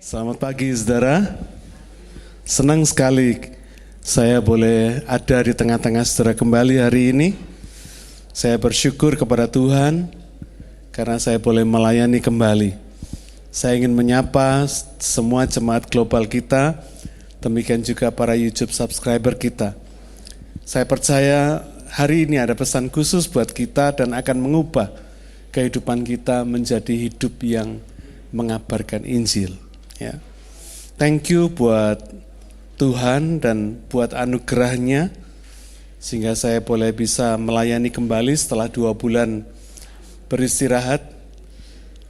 Selamat pagi saudara. Senang sekali saya boleh ada di tengah-tengah saudara kembali hari ini. Saya bersyukur kepada Tuhan karena saya boleh melayani kembali. Saya ingin menyapa semua jemaat global kita, demikian juga para YouTube subscriber kita. Saya percaya hari ini ada pesan khusus buat kita dan akan mengubah kehidupan kita menjadi hidup yang mengabarkan Injil. Ya. Thank you buat Tuhan dan buat anugerahnya sehingga saya boleh bisa melayani kembali setelah 2 bulan beristirahat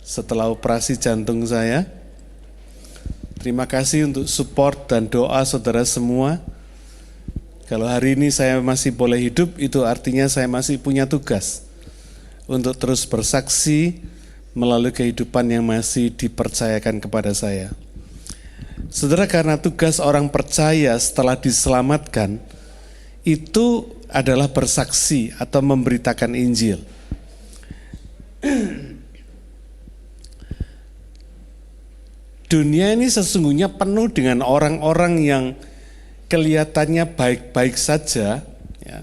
setelah operasi jantung saya. Terima kasih untuk support dan doa saudara semua. Kalau hari ini saya masih boleh hidup, itu artinya saya masih punya tugas untuk terus bersaksi melalui kehidupan yang masih dipercayakan kepada saya. Saudara, karena tugas orang percaya setelah diselamatkan itu adalah bersaksi atau memberitakan Injil. Dunia ini sesungguhnya penuh dengan orang-orang yang kelihatannya baik-baik saja, ya.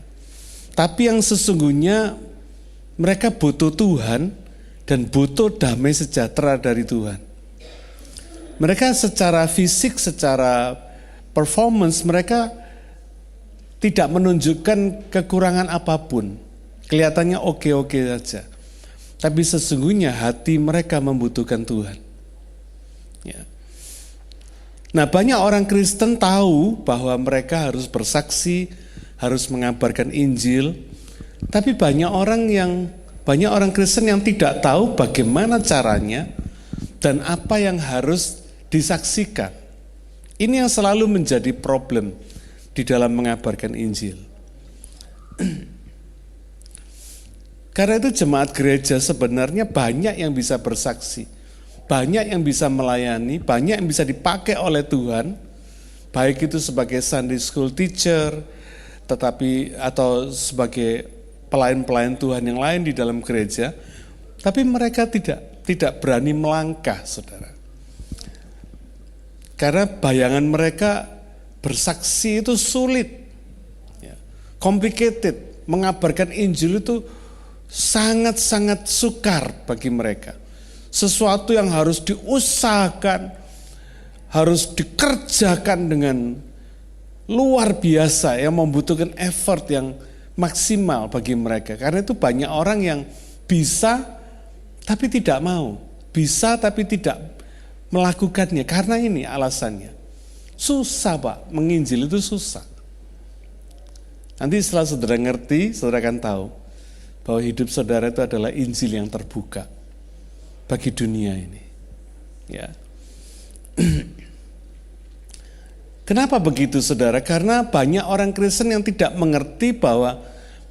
Tapi yang sesungguhnya mereka butuh Tuhan dan butuh damai sejahtera dari Tuhan. Mereka secara fisik, secara performance, mereka tidak menunjukkan kekurangan apapun. Kelihatannya oke-oke saja. Tapi sesungguhnya hati mereka membutuhkan Tuhan. Ya. Nah, banyak orang Kristen tahu bahwa mereka harus bersaksi, harus mengabarkan Injil. Tapi banyak orang Kristen yang tidak tahu bagaimana caranya dan apa yang harus disaksikan. Ini yang selalu menjadi problem di dalam mengabarkan Injil. Karena itu jemaat gereja sebenarnya banyak yang bisa bersaksi, banyak yang bisa melayani, banyak yang bisa dipakai oleh Tuhan, baik itu sebagai Sunday school teacher, atau sebagai pelayan-pelayan Tuhan yang lain di dalam gereja, tapi mereka tidak berani melangkah, saudara. Karena bayangan mereka bersaksi itu sulit, ya, complicated. Mengabarkan Injil itu sangat-sangat sukar bagi mereka. Sesuatu yang harus diusahakan, harus dikerjakan dengan luar biasa, yang membutuhkan effort yang maksimal bagi mereka. Karena itu banyak orang yang bisa tapi tidak mau, bisa tapi tidak melakukannya. Karena ini alasannya, susah Pak, menginjil itu susah. Nanti setelah saudara ngerti, saudara akan tahu bahwa hidup saudara itu adalah Injil yang terbuka bagi dunia ini. Ya. Kenapa begitu saudara? Karena banyak orang Kristen yang tidak mengerti bahwa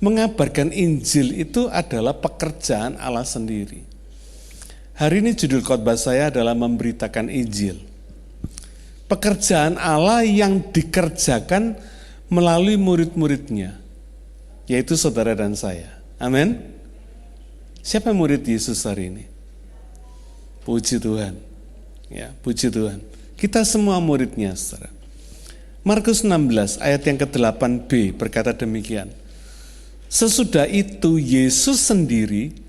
mengabarkan Injil itu adalah pekerjaan Allah sendiri. Hari ini judul khotbah saya adalah memberitakan Injil. Pekerjaan Allah yang dikerjakan melalui murid-muridnya, yaitu saudara dan saya. Amin. Siapa murid Yesus hari ini? Puji Tuhan. Ya, puji Tuhan. Kita semua muridnya, saudara. Markus 16 ayat yang ke-8b berkata demikian. Sesudah itu Yesus sendiri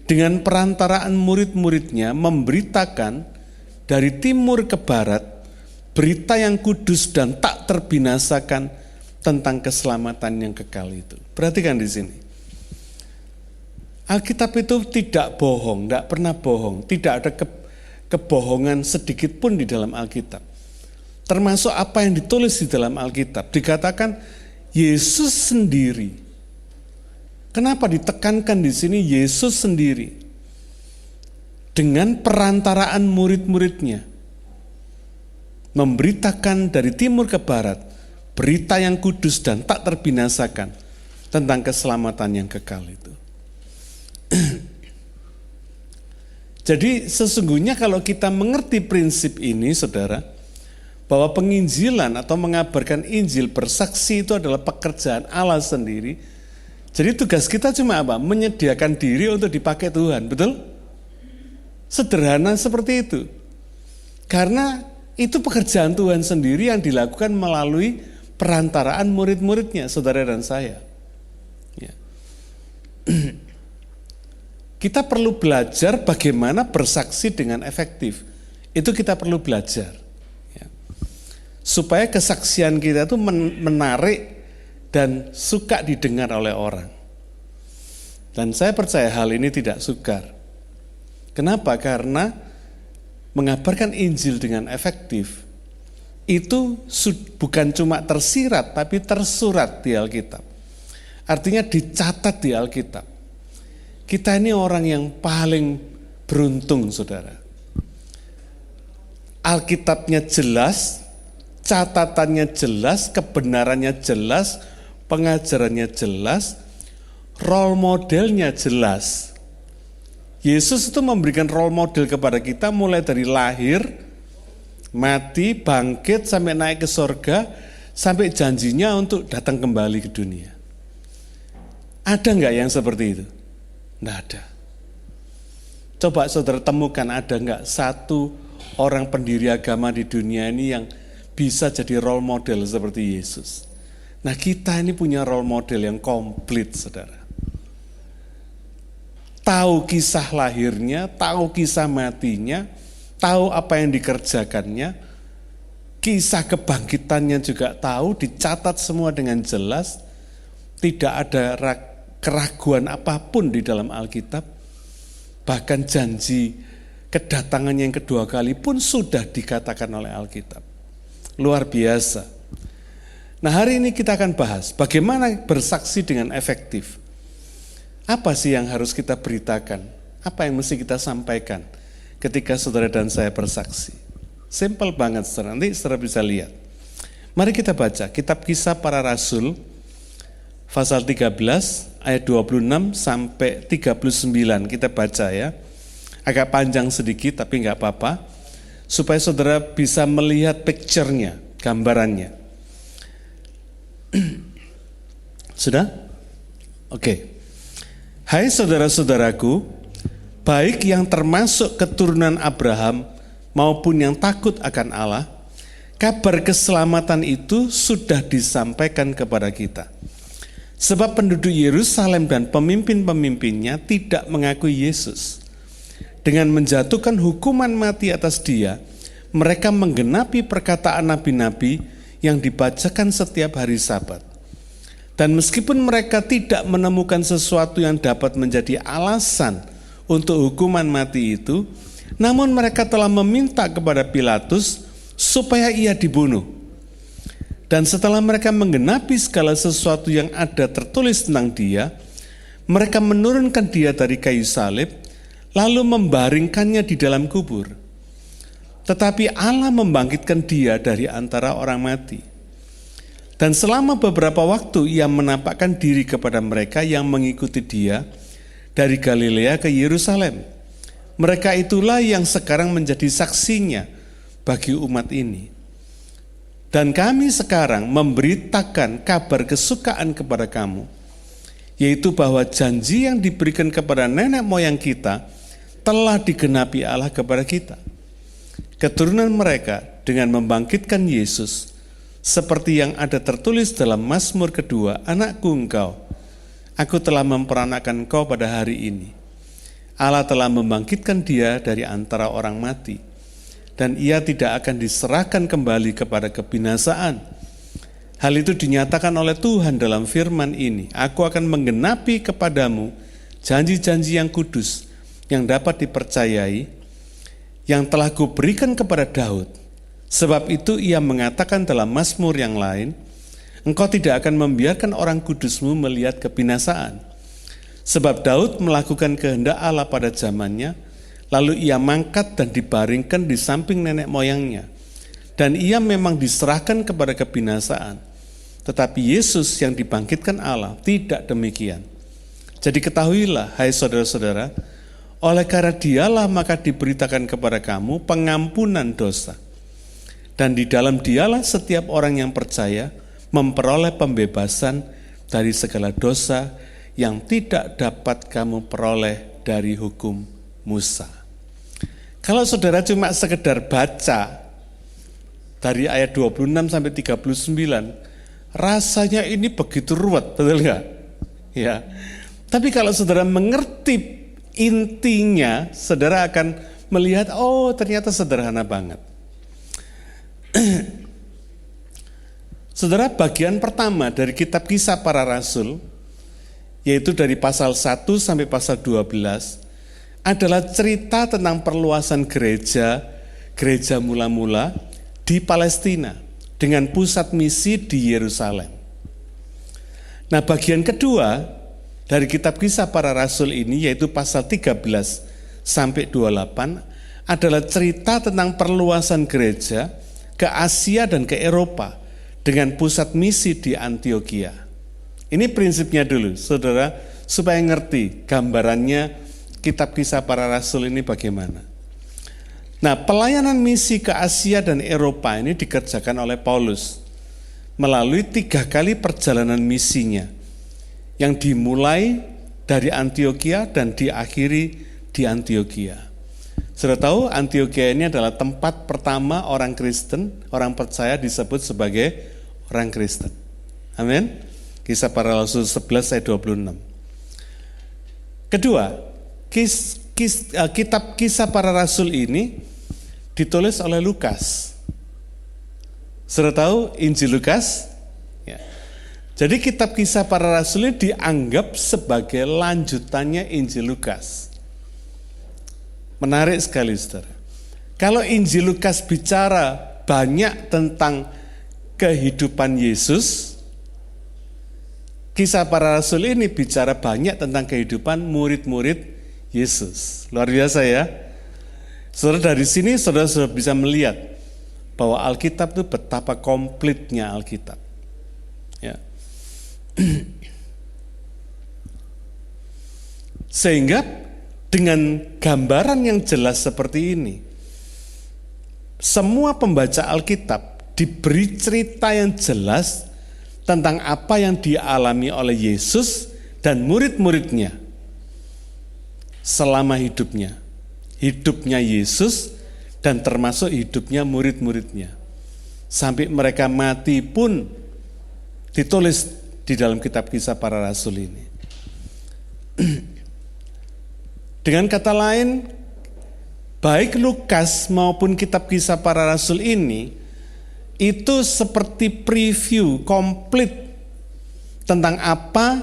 dengan perantaraan murid-muridnya memberitakan dari timur ke barat berita yang kudus dan tak terbinasakan tentang keselamatan yang kekal itu. Perhatikan di sini. Alkitab itu tidak bohong, tidak pernah bohong, tidak ada kebohongan sedikit pun di dalam Alkitab. Termasuk apa yang ditulis di dalam Alkitab. Dikatakan Yesus sendiri. Kenapa ditekankan di sini Yesus sendiri? Dengan perantaraan murid-muridnya. Memberitakan dari timur ke barat berita yang kudus dan tak terbinasakan tentang keselamatan yang kekal itu. Jadi sesungguhnya kalau kita mengerti prinsip ini, saudara, bahwa penginjilan atau mengabarkan Injil, bersaksi itu adalah pekerjaan Allah sendiri. Jadi tugas kita cuma apa? Menyediakan diri untuk dipakai Tuhan, betul? Sederhana seperti itu. Karena itu pekerjaan Tuhan sendiri yang dilakukan melalui perantaraan murid-muridnya, saudara dan saya. Ya. Kita perlu belajar bagaimana bersaksi dengan efektif. Itu kita perlu belajar. Ya. Supaya kesaksian kita itu menarik dan suka didengar oleh orang. Dan saya percaya hal ini tidak sukar. Kenapa? Karena mengabarkan Injil dengan efektif itu bukan cuma tersirat tapi tersurat di Alkitab. Artinya dicatat di Alkitab. Kita ini orang yang paling beruntung, saudara. Alkitabnya jelas, catatannya jelas, kebenarannya jelas, pengajarannya jelas, role modelnya jelas. Yesus itu memberikan role model kepada kita mulai dari lahir, mati, bangkit, sampai naik ke sorga, sampai janjinya untuk datang kembali ke dunia. Ada nggak yang seperti itu? Nggak ada. Coba saudara temukan ada nggak satu orang pendiri agama di dunia ini yang bisa jadi role model seperti Yesus. Nah kita ini punya role model yang komplit, saudara. Tahu kisah lahirnya, tahu kisah matinya, tahu apa yang dikerjakannya, kisah kebangkitannya juga tahu, dicatat semua dengan jelas, tidak ada keraguan apapun di dalam Alkitab, bahkan janji kedatangannya yang kedua kali pun sudah dikatakan oleh Alkitab. Luar biasa. Nah hari ini kita akan bahas bagaimana bersaksi dengan efektif. Apa sih yang harus kita beritakan? Apa yang mesti kita sampaikan ketika saudara dan saya bersaksi? Simpel banget, saudara. Nanti saudara bisa lihat. Mari kita baca kitab Kisah Para Rasul pasal 13 ayat 26 sampai 39. Kita baca ya. Agak panjang sedikit tapi enggak apa-apa. Supaya saudara bisa melihat picture-nya, gambarannya. Sudah? Oke. Hai saudara-saudaraku, baik yang termasuk keturunan Abraham maupun yang takut akan Allah, kabar keselamatan itu sudah disampaikan kepada kita. Sebab penduduk Yerusalem dan pemimpin-pemimpinnya tidak mengakui Yesus. Dengan menjatuhkan hukuman mati atas dia, mereka menggenapi perkataan nabi-nabi yang dibacakan setiap hari Sabat. Dan meskipun mereka tidak menemukan sesuatu yang dapat menjadi alasan untuk hukuman mati itu, namun mereka telah meminta kepada Pilatus supaya ia dibunuh. Dan setelah mereka menggenapi segala sesuatu yang ada tertulis tentang dia, mereka menurunkan dia dari kayu salib, lalu membaringkannya di dalam kubur. Tetapi Allah membangkitkan dia dari antara orang mati. Dan selama beberapa waktu ia menampakkan diri kepada mereka yang mengikuti dia dari Galilea ke Yerusalem. Mereka itulah yang sekarang menjadi saksinya bagi umat ini. Dan kami sekarang memberitakan kabar kesukaan kepada kamu, yaitu bahwa janji yang diberikan kepada nenek moyang kita telah digenapi Allah kepada kita. Keturunan mereka dengan membangkitkan Yesus, seperti yang ada tertulis dalam Mazmur kedua, anakku engkau, aku telah memperanakan engkau pada hari ini. Allah telah membangkitkan dia dari antara orang mati, dan ia tidak akan diserahkan kembali kepada kebinasaan. Hal itu dinyatakan oleh Tuhan dalam firman ini, aku akan menggenapi kepadamu janji-janji yang kudus, yang dapat dipercayai, yang telah kuberikan kepada Daud. Sebab itu ia mengatakan dalam Mazmur yang lain, engkau tidak akan membiarkan orang kudusmu melihat kebinasaan. Sebab Daud melakukan kehendak Allah pada zamannya, lalu ia mangkat dan dibaringkan di samping nenek moyangnya. Dan ia memang diserahkan kepada kebinasaan. Tetapi Yesus yang dibangkitkan Allah tidak demikian. Jadi ketahuilah, hai saudara-saudara, oleh karena dialah maka diberitakan kepada kamu pengampunan dosa. Dan di dalam dialah setiap orang yang percaya memperoleh pembebasan dari segala dosa yang tidak dapat kamu peroleh dari hukum Musa. Kalau saudara cuma sekedar baca dari ayat 26 sampai 39, rasanya ini begitu ruwet, betul nggak? Ya. Tapi kalau saudara mengerti intinya, saudara akan melihat, oh ternyata sederhana banget. Saudara, bagian pertama dari kitab Kisah Para Rasul, yaitu dari pasal 1 sampai pasal 12, adalah cerita tentang perluasan gereja mula-mula di Palestina dengan pusat misi di Yerusalem. Nah, bagian kedua dari kitab Kisah Para Rasul ini, yaitu pasal 13 sampai 28, adalah cerita tentang perluasan gereja ke Asia dan ke Eropa dengan pusat misi di Antioquia. Ini prinsipnya dulu, saudara, supaya ngerti gambarannya kitab Kisah Para Rasul ini bagaimana. Nah, pelayanan misi ke Asia dan Eropa ini dikerjakan oleh Paulus melalui 3 kali perjalanan misinya yang dimulai dari Antioquia dan diakhiri di Antioquia. Sudah tahu Antioquia ini adalah tempat pertama orang Kristen, orang percaya disebut sebagai orang Kristen. Amin. Kisah Para Rasul 11 ayat 26. Kedua, kitab Kisah Para Rasul ini ditulis oleh Lukas. Sudah tahu Injil Lukas? Ya. Jadi kitab Kisah Para Rasul ini dianggap sebagai lanjutannya Injil Lukas. Menarik sekali, saudara. Kalau Injil Lukas bicara banyak tentang kehidupan Yesus, Kisah Para Rasul ini bicara banyak tentang kehidupan murid-murid Yesus. Luar biasa ya. Saudara, dari sini saudara sudah bisa melihat bahwa Alkitab itu betapa komplitnya Alkitab. Ya. Sehingga dengan gambaran yang jelas seperti ini, semua pembaca Alkitab diberi cerita yang jelas tentang apa yang dialami oleh Yesus dan murid-muridnya selama hidupnya Yesus dan termasuk hidupnya murid-muridnya. Sampai mereka mati pun ditulis di dalam kitab Kisah Para Rasul ini. Dengan kata lain, baik Lukas maupun kitab Kisah Para Rasul ini itu seperti preview komplit tentang apa,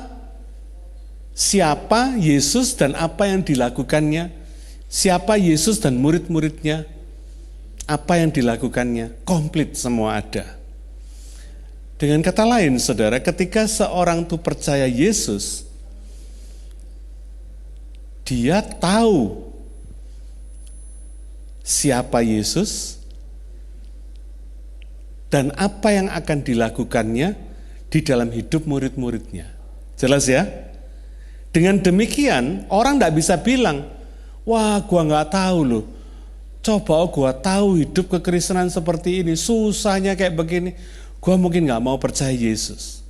siapa Yesus dan apa yang dilakukannya, siapa Yesus dan murid-muridnya, apa yang dilakukannya, komplit semua ada. Dengan kata lain, saudara, ketika seorang itu percaya Yesus, dia tahu siapa Yesus dan apa yang akan dilakukannya di dalam hidup murid-muridnya. Jelas ya? Dengan demikian, orang tidak bisa bilang, wah gua nggak tahu loh, coba gua tahu hidup kekristenan seperti ini, susahnya kayak begini, gua mungkin nggak mau percaya Yesus.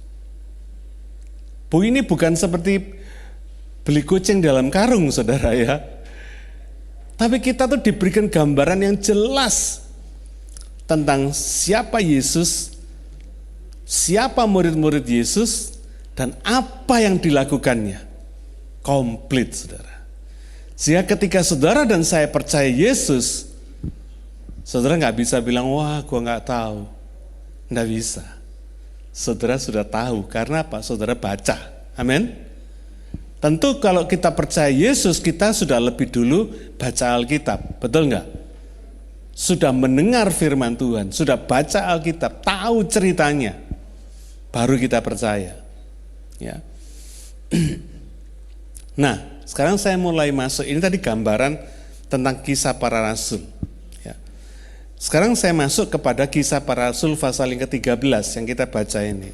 Bu, ini bukan seperti beli kucing dalam karung, saudara ya. Tapi kita tuh diberikan gambaran yang jelas tentang siapa Yesus, siapa murid-murid Yesus, dan apa yang dilakukannya. Komplit, saudara. Sehingga ketika saudara dan saya percaya Yesus, saudara nggak bisa bilang, wah gua nggak tahu. Nggak bisa. Saudara sudah tahu, karena apa? Saudara baca. Amin. Tentu kalau kita percaya Yesus, kita sudah lebih dulu baca Alkitab, betul nggak? Sudah mendengar firman Tuhan, sudah baca Alkitab, tahu ceritanya, baru kita percaya. Ya. Nah, sekarang saya mulai masuk, ini tadi gambaran tentang Kisah Para Rasul. Ya. Sekarang saya masuk kepada Kisah Para Rasul pasal yang ke-13 yang kita baca ini.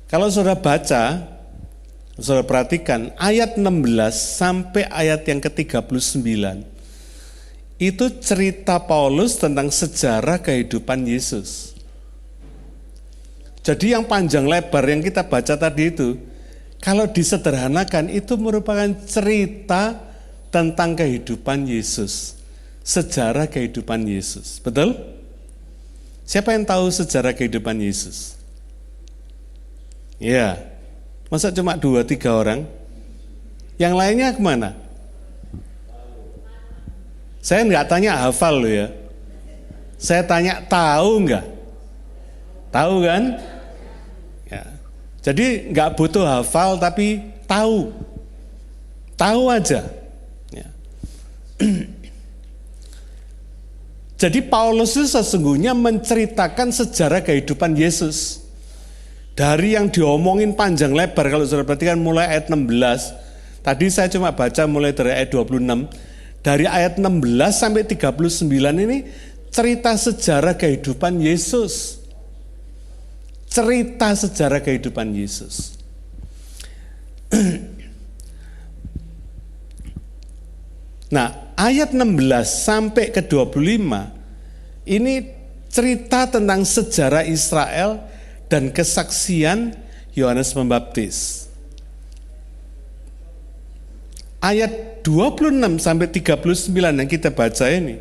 Kalau saudara baca, saudara perhatikan ayat 16 sampai ayat yang ke-39. Itu cerita Paulus tentang sejarah kehidupan Yesus. Jadi yang panjang lebar yang kita baca tadi itu, kalau disederhanakan itu merupakan cerita tentang kehidupan Yesus. sejarah kehidupan Yesus. Betul? Siapa yang tahu sejarah kehidupan Yesus? Ya, masa cuma 2-3 orang? Yang lainnya kemana? Saya nggak tanya hafal loh ya. Saya tanya tahu nggak? Tahu kan? Ya. Jadi nggak butuh hafal tapi tahu. Tahu aja. Ya. Jadi Paulus itu sesungguhnya menceritakan sejarah kehidupan Yesus. Dari yang diomongin panjang lebar, kalau saudara perhatikan mulai ayat 16, tadi saya cuma baca mulai dari ayat 26, dari ayat 16 sampai 39 ini cerita sejarah kehidupan Yesus. Cerita sejarah kehidupan Yesus. Nah, ayat 16 sampai ke 25 ini cerita tentang sejarah Israel dan kesaksian Yohanes Pembaptis. Ayat 26 sampai 39 yang kita baca ini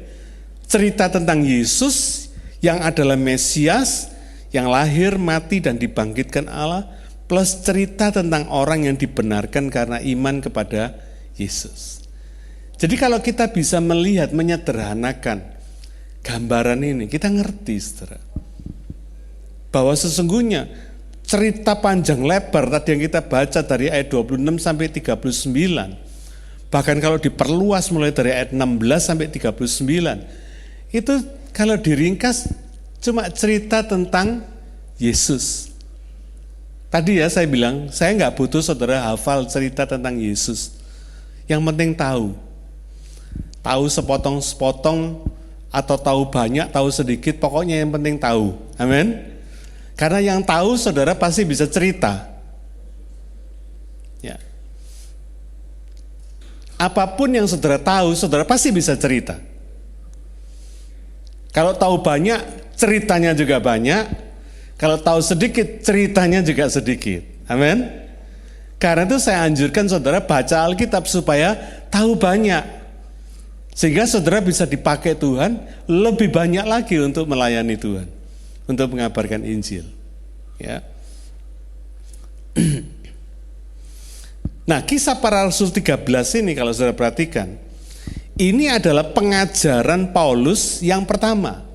cerita tentang Yesus yang adalah Mesias yang lahir, mati dan dibangkitkan Allah, plus cerita tentang orang yang dibenarkan karena iman kepada Yesus. Jadi kalau kita bisa melihat, menyederhanakan gambaran ini, kita ngerti saudara, bahwa sesungguhnya cerita panjang lebar tadi yang kita baca dari ayat 26 sampai 39, bahkan kalau diperluas mulai dari ayat 16 sampai 39, itu kalau diringkas cuma cerita tentang Yesus. Tadi ya saya bilang, saya nggak butuh saudara hafal cerita tentang Yesus. Yang penting tahu. Tahu sepotong-sepotong atau tahu banyak, tahu sedikit, pokoknya yang penting tahu. Amin. Karena yang tahu saudara pasti bisa cerita. Ya. Apapun yang saudara tahu, saudara pasti bisa cerita. Kalau tahu banyak, ceritanya juga banyak. Kalau tahu sedikit, ceritanya juga sedikit. Amin. Karena itu saya anjurkan saudara baca Alkitab supaya tahu banyak. Sehingga saudara bisa dipakai Tuhan lebih banyak lagi untuk melayani Tuhan. Untuk mengabarkan Injil. Ya. Nah, kisah para Rasul 13 ini kalau saudara perhatikan, ini adalah pengajaran Paulus yang pertama.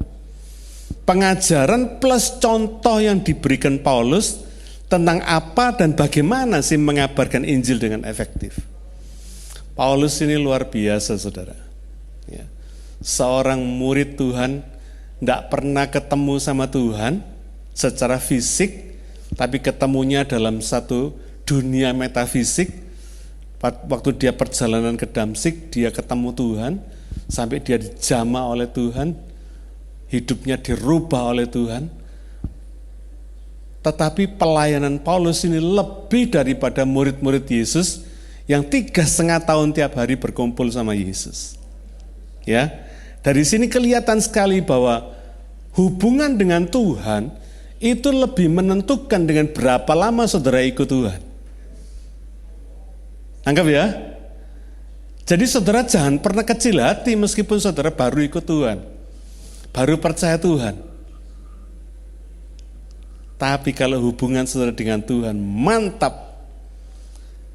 Pengajaran plus contoh yang diberikan Paulus tentang apa dan bagaimana sih mengabarkan Injil dengan efektif. Paulus ini luar biasa saudara. Ya. Seorang murid Tuhan, tidak pernah ketemu sama Tuhan secara fisik, tapi ketemunya dalam satu dunia metafisik. Waktu dia perjalanan ke Damsik, dia ketemu Tuhan, sampai dia dijamah oleh Tuhan, hidupnya dirubah oleh Tuhan. Tetapi pelayanan Paulus ini lebih daripada murid-murid Yesus yang 3,5 tahun tiap hari berkumpul sama Yesus. Ya, dari sini kelihatan sekali bahwa hubungan dengan Tuhan itu lebih menentukan dengan berapa lama saudara ikut Tuhan. Anggap ya. Jadi saudara jangan pernah kecil hati meskipun saudara baru ikut Tuhan, baru percaya Tuhan. Tapi kalau hubungan saudara dengan Tuhan mantap,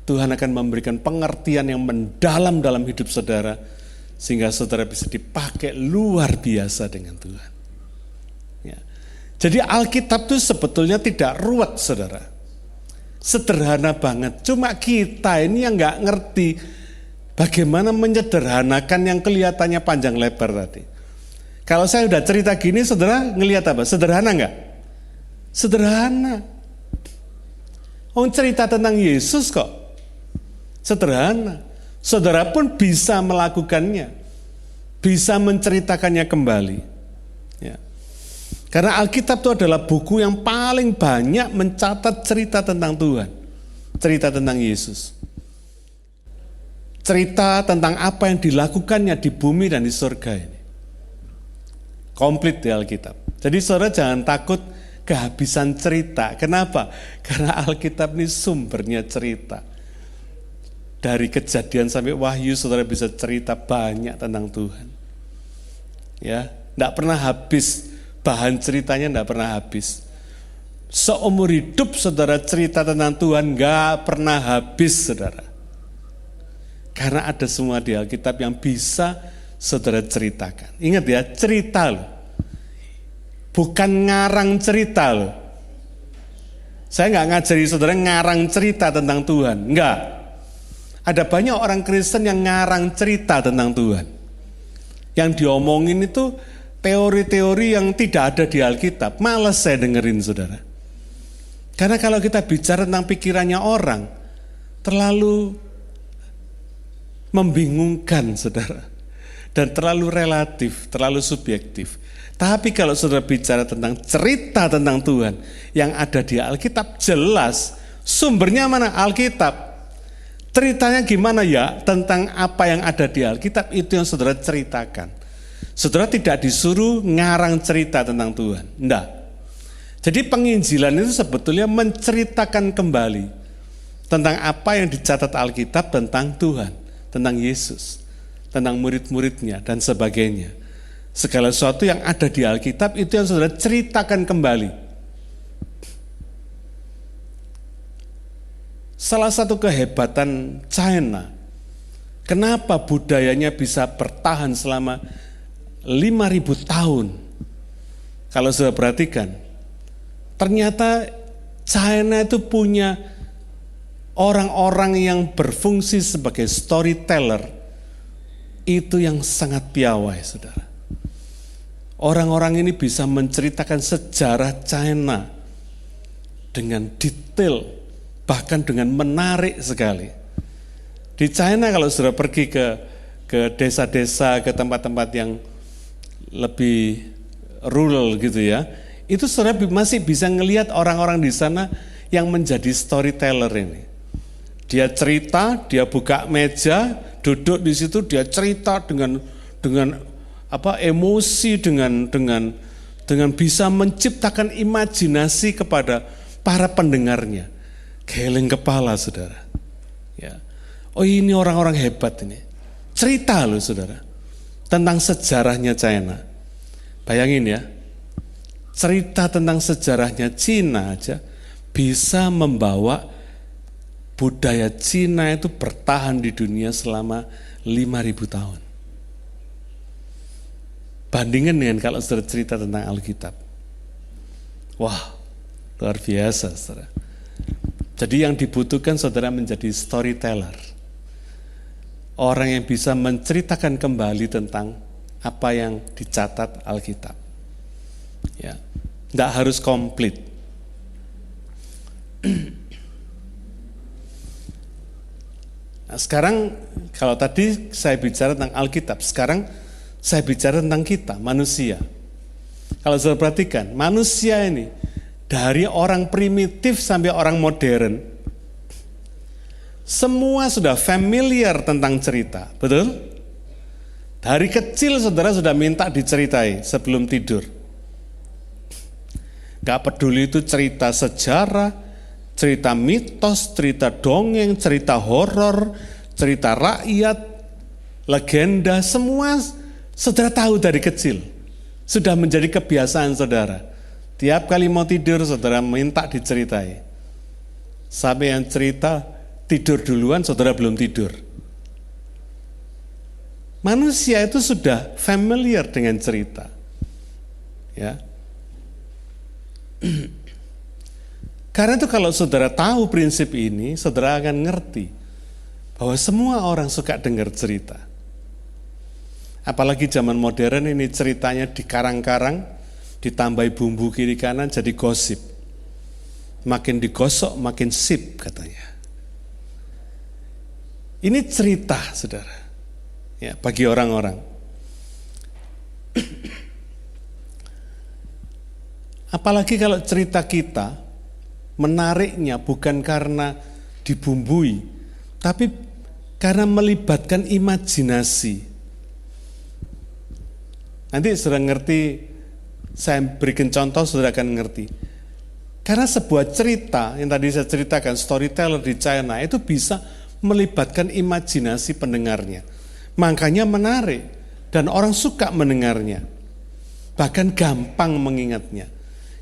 Tuhan akan memberikan pengertian yang mendalam dalam hidup saudara, sehingga saudara bisa dipakai luar biasa dengan Tuhan. Ya. Jadi Alkitab itu sebetulnya tidak ruwet saudara. Sederhana banget. Cuma kita ini yang gak ngerti bagaimana menyederhanakan yang kelihatannya panjang lebar tadi. Kalau saya udah cerita gini, saudara ngelihat apa? Sederhana gak? Sederhana. Cerita tentang Yesus kok. Sederhana. Saudara pun bisa melakukannya, bisa menceritakannya kembali. Ya. Karena Alkitab itu adalah buku yang paling banyak mencatat cerita tentang Tuhan, cerita tentang Yesus, cerita tentang apa yang dilakukannya di bumi dan di surga ini. Komplit di Alkitab. Jadi saudara jangan takut kehabisan cerita. Kenapa? Karena Alkitab ini sumbernya cerita. Dari Kejadian sampai Wahyu saudara bisa cerita banyak tentang Tuhan. Ya, tidak pernah habis, bahan ceritanya tidak pernah habis. Seumur hidup saudara cerita tentang Tuhan nggak pernah habis, saudara. Karena ada semua di Alkitab yang bisa saudara ceritakan. Ingat ya, cerita loh. Bukan ngarang cerita loh. Saya nggak ngajari saudara ngarang cerita tentang Tuhan, enggak. Ada banyak orang Kristen yang ngarang cerita tentang Tuhan. Yang diomongin itu teori-teori yang tidak ada di Alkitab. Malas saya dengerin saudara. Karena kalau kita bicara tentang pikirannya orang, terlalu membingungkan saudara. Dan terlalu relatif, terlalu subjektif. Tapi kalau saudara bicara tentang cerita tentang Tuhan yang ada di Alkitab, jelas sumbernya mana? Alkitab. Ceritanya gimana ya tentang apa yang ada di Alkitab, itu yang saudara ceritakan. Saudara tidak disuruh ngarang cerita tentang Tuhan, enggak. Jadi penginjilan itu sebetulnya menceritakan kembali tentang apa yang dicatat Alkitab tentang Tuhan, tentang Yesus, tentang murid-muridnya dan sebagainya. Segala sesuatu yang ada di Alkitab itu yang saudara ceritakan kembali. Salah satu kehebatan China, kenapa budayanya bisa bertahan selama 5.000 tahun? Kalau sudah perhatikan, ternyata China itu punya orang-orang yang berfungsi sebagai storyteller, itu yang sangat piawai, saudara. Orang-orang ini bisa menceritakan sejarah China dengan detail, bahkan dengan menarik sekali. Di China kalau sudah pergi ke desa-desa, ke tempat-tempat yang lebih rural gitu ya, itu saudara masih bisa ngelihat orang-orang di sana yang menjadi storyteller ini. Dia cerita, dia buka meja, duduk di situ, dia cerita dengan emosi, dengan bisa menciptakan imajinasi kepada para pendengarnya. Geleng kepala saudara. Ya. Oh ini orang-orang hebat ini. Cerita loh saudara. Tentang sejarahnya China. Bayangin ya. Cerita tentang sejarahnya Cina aja bisa membawa budaya Cina itu bertahan di dunia selama 5.000 tahun. Bandingkan dengan kalau saudara cerita tentang Alkitab. Wah, luar biasa saudara. Jadi yang dibutuhkan saudara menjadi storyteller. Orang yang bisa menceritakan kembali tentang apa yang dicatat Alkitab. Ya, tidak harus komplit. Nah, sekarang kalau tadi saya bicara tentang Alkitab, sekarang saya bicara tentang kita, manusia. Kalau saudara perhatikan, manusia ini dari orang primitif sampai orang modern, semua sudah familiar tentang cerita, betul? Dari kecil saudara sudah minta diceritai sebelum tidur. Gak peduli itu cerita sejarah, cerita mitos, cerita dongeng, cerita horor, cerita rakyat, legenda, semua saudara tahu dari kecil. Sudah menjadi kebiasaan saudara. Tiap kali mau tidur, saudara minta diceritai. Sampai yang cerita tidur duluan, saudara belum tidur. Manusia itu sudah familiar dengan cerita. Ya. Karena itu kalau saudara tahu prinsip ini, saudara akan ngerti bahwa semua orang suka dengar cerita. Apalagi zaman modern ini ceritanya dikarang-karang, ditambahi bumbu kiri kanan jadi gosip. Makin digosok makin sip katanya. Ini cerita saudara. Ya, bagi orang-orang. Apalagi kalau cerita kita menariknya bukan karena dibumbui, tapi karena melibatkan imajinasi. Nanti saudara ngerti, saya berikan contoh, saudara akan ngerti. Karena sebuah cerita yang tadi saya ceritakan, storyteller di China, itu bisa melibatkan imajinasi pendengarnya. Makanya menarik. Dan orang suka mendengarnya, bahkan gampang mengingatnya.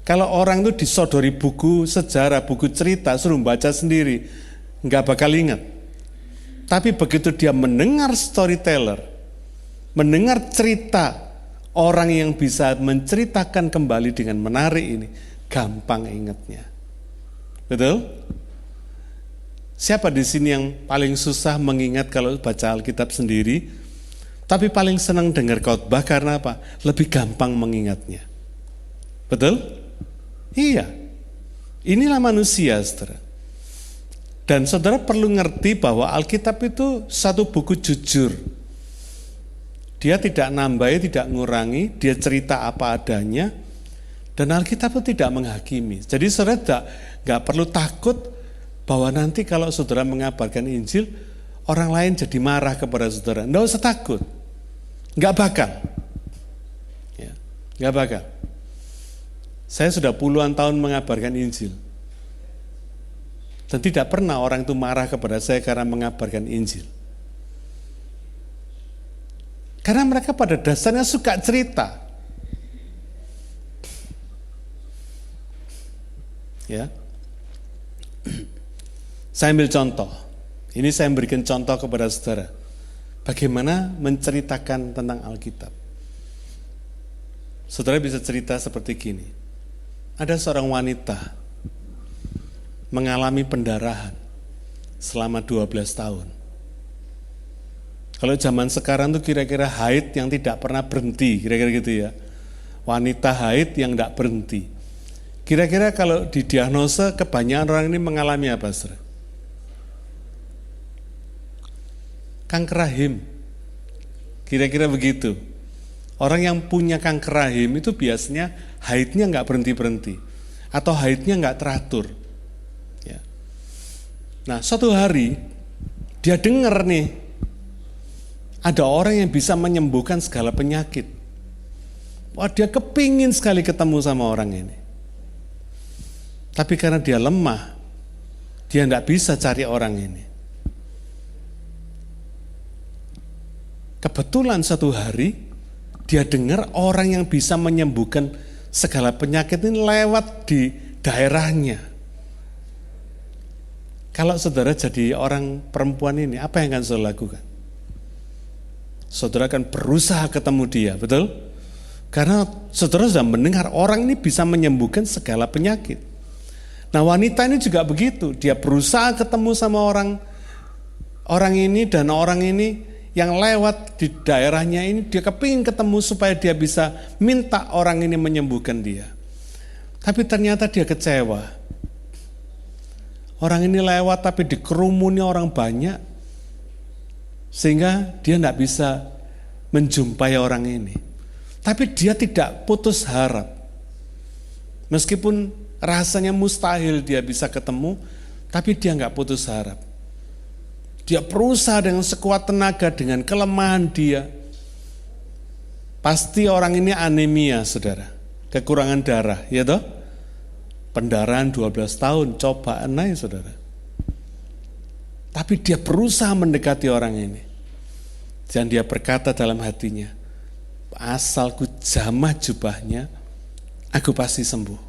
Kalau orang itu disodori buku sejarah, buku cerita, suruh baca sendiri, nggak bakal ingat. Tapi begitu dia mendengar storyteller, mendengar cerita orang yang bisa menceritakan kembali dengan menarik ini, gampang ingatnya. Betul? Siapa di sini yang paling susah mengingat kalau baca Alkitab sendiri, tapi paling senang dengar khotbah karena apa? Lebih gampang mengingatnya. Betul? Iya. Inilah manusia, saudara. Dan saudara perlu ngerti bahwa Alkitab itu satu buku jujur. Dia tidak nambahi, tidak ngurangi, dia cerita apa adanya. Dan Alkitab itu tidak menghakimi. Jadi saudara nggak perlu takut bahwa nanti kalau saudara mengabarkan Injil, orang lain jadi marah kepada saudara. Nggak usah takut. Nggak bakal. Ya, nggak bakal. Saya sudah puluhan tahun mengabarkan Injil. Dan tidak pernah orang itu marah kepada saya karena mengabarkan Injil. Karena mereka pada dasarnya suka cerita. Ya. Saya ambil contoh. Ini saya memberikan contoh kepada saudara. Bagaimana menceritakan tentang Alkitab. Saudara bisa cerita seperti gini. Ada seorang wanita mengalami pendarahan selama 12 tahun. Kalau zaman sekarang tuh kira-kira haid yang tidak pernah berhenti, kira-kira gitu ya. Wanita haid yang tidak berhenti. Kira-kira kalau didiagnosa kebanyakan orang ini mengalami apa, saudara? Kanker rahim. Kira-kira begitu. Orang yang punya kanker rahim itu biasanya haidnya nggak berhenti-berhenti. Atau haidnya nggak teratur. Ya. Nah, suatu hari dia dengar nih, ada orang yang bisa menyembuhkan segala penyakit. Wah, dia kepingin sekali ketemu sama orang ini. Tapi karena dia lemah, dia nggak bisa cari orang ini. Kebetulan satu hari, dia dengar orang yang bisa menyembuhkan segala penyakit ini lewat di daerahnya. Kalau saudara jadi orang perempuan ini, apa yang akan saudara lakukan? Saudara akan berusaha ketemu dia, betul? Karena saudara sudah mendengar orang ini bisa menyembuhkan segala penyakit. Nah, wanita ini juga begitu, dia berusaha ketemu sama orang ini dan orang ini yang lewat di daerahnya ini, dia kepingin ketemu supaya dia bisa minta orang ini menyembuhkan dia. Tapi ternyata dia kecewa. Orang ini lewat tapi dikerumuni orang banyak, sehingga dia tidak bisa menjumpai orang ini. Tapi dia tidak putus harap. Meskipun rasanya mustahil dia bisa ketemu, tapi dia nggak putus harap. Dia berusaha dengan sekuat tenaga, dengan kelemahan dia. Pasti orang ini anemia, saudara. Kekurangan darah, ya toh? Pendarahan 12 tahun, cobaan aja, saudara. Tapi dia berusaha mendekati orang ini. Dan dia berkata dalam hatinya, asal ku jamah jubahnya, aku pasti sembuh.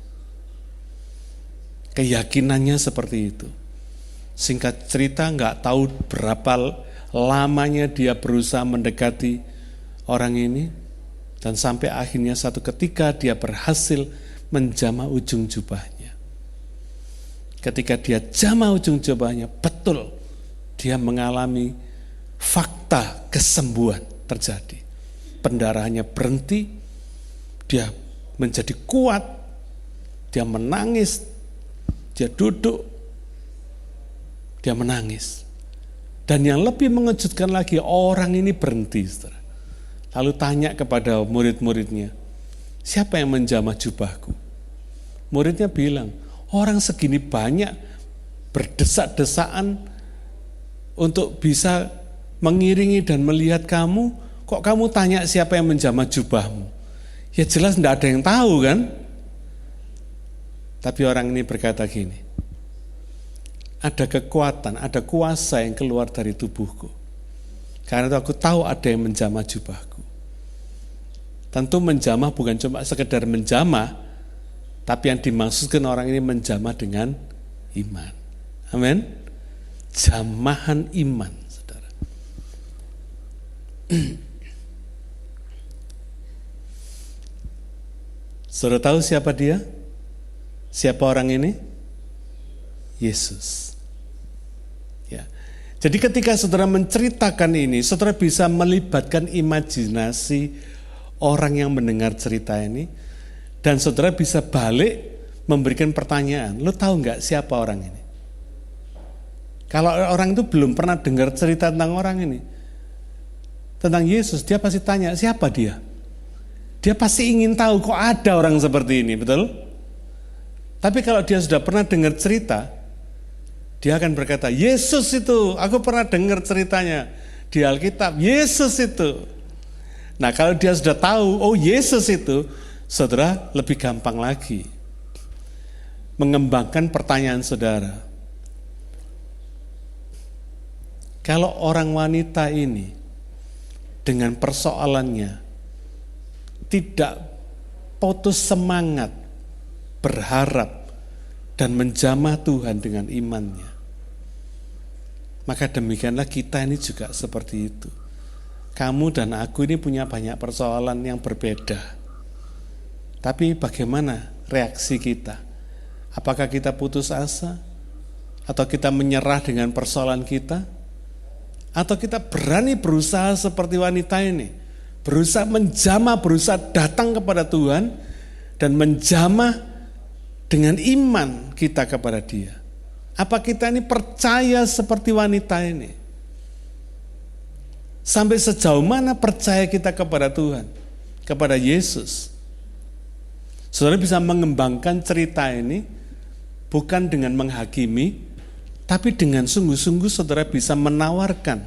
Keyakinannya seperti itu. Singkat cerita, nggak tahu berapa lamanya dia berusaha mendekati orang ini, dan sampai akhirnya satu ketika dia berhasil menjamah ujung jubahnya. Ketika dia jamah ujung jubahnya, betul dia mengalami fakta kesembuhan terjadi. Pendarahannya berhenti, dia menjadi kuat, dia menangis, dia duduk, dia menangis. Dan yang lebih mengejutkan lagi, orang ini berhenti, saudara. Lalu tanya kepada murid-muridnya, siapa yang menjamah jubahku? Muridnya bilang, orang segini banyak berdesak-desakan untuk bisa mengiringi dan melihat kamu, kok kamu tanya siapa yang menjamah jubahmu? Ya jelas tidak ada yang tahu kan? Tapi orang ini berkata gini, ada kekuatan, ada kuasa yang keluar dari tubuhku. Karena itu aku tahu ada yang menjamah jubahku. Tentu menjamah bukan cuma sekedar menjamah, tapi yang dimaksudkan orang ini menjamah dengan iman. Amin. Jamahan iman, saudara. Saudara tahu siapa dia? Siapa orang ini? Yesus. Ya. Jadi ketika saudara menceritakan ini, saudara bisa melibatkan imajinasi orang yang mendengar cerita ini, dan saudara bisa balik memberikan pertanyaan, lo tahu nggak siapa orang ini? Kalau orang itu belum pernah dengar cerita tentang orang ini, tentang Yesus, dia pasti tanya, siapa dia? Dia pasti ingin tahu kok ada orang seperti ini, betul? Tapi kalau dia sudah pernah dengar cerita, dia akan berkata, Yesus itu, aku pernah dengar ceritanya di Alkitab, Yesus itu. Nah kalau dia sudah tahu, oh Yesus itu, saudara lebih gampang lagi mengembangkan pertanyaan saudara. Kalau orang wanita ini dengan persoalannya tidak putus semangat, berharap, dan menjamah Tuhan dengan imannya, maka demikianlah kita ini juga seperti itu. Kamu dan aku ini punya banyak persoalan yang berbeda. Tapi bagaimana reaksi kita? Apakah kita putus asa? Atau kita menyerah dengan persoalan kita? Atau kita berani berusaha seperti wanita ini? Berusaha menjamah, berusaha datang kepada Tuhan dan menjamah dengan iman kita kepada Dia. Apa kita ini percaya seperti wanita ini? Sampai sejauh mana percaya kita kepada Tuhan, kepada Yesus? Saudara bisa mengembangkan cerita ini bukan dengan menghakimi, tapi dengan sungguh-sungguh saudara bisa menawarkan